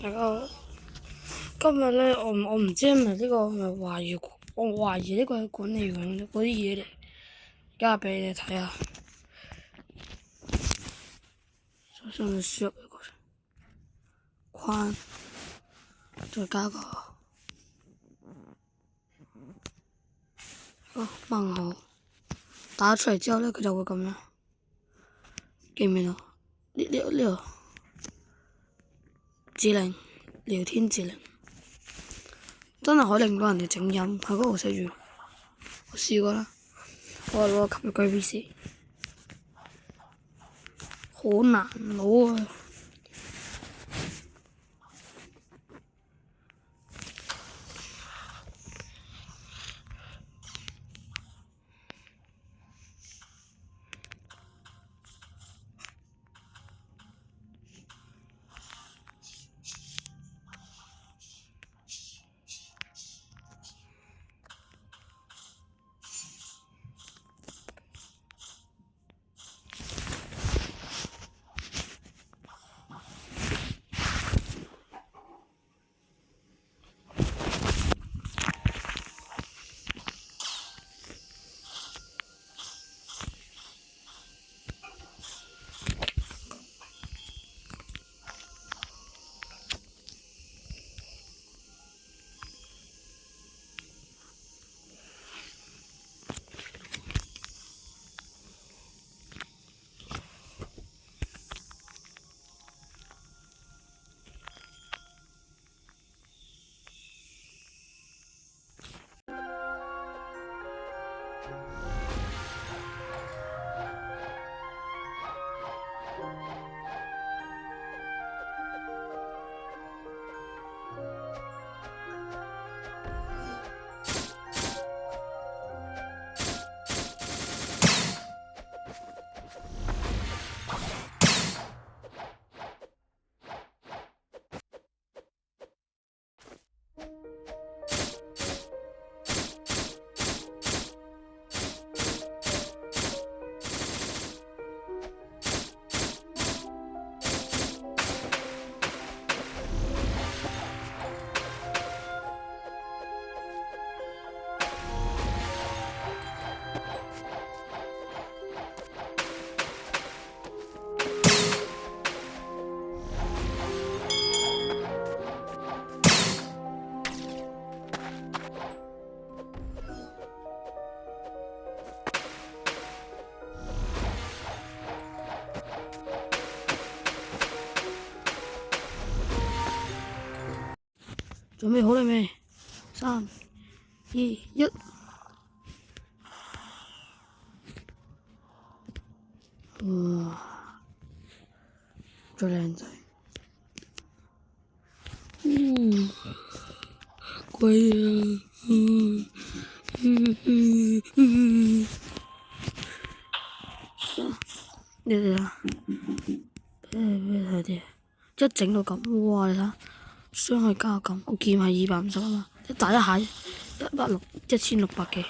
大家今日咧，我唔知係咪呢個係咪我懷疑呢個係管理員嗰啲嘢嚟，而家俾你睇下。首先我哋輸入一個框，再加個問號，打出嚟之後咧，佢就會咁樣，見唔見到？呢個指令，聊天指令，真係可以令到人哋整音，喺嗰度寫住。我試過啦，我攞個吸血鬼 VC， 好難攞啊！準備好啦未？3、2、1，哇！最靚仔，鬼啊！你哋啊，俾你睇啲，一整到咁，哇！你睇下。傷害加咁，我劍係250啊嘛，一打一下1600幾。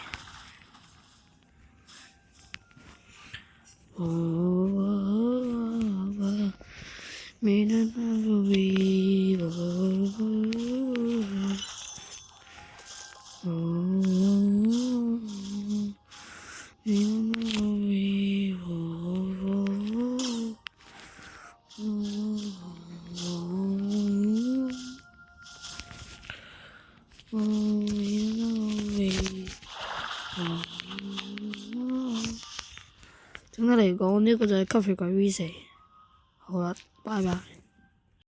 整體嚟講，呢個就係吸血鬼 V4。好啦，拜拜。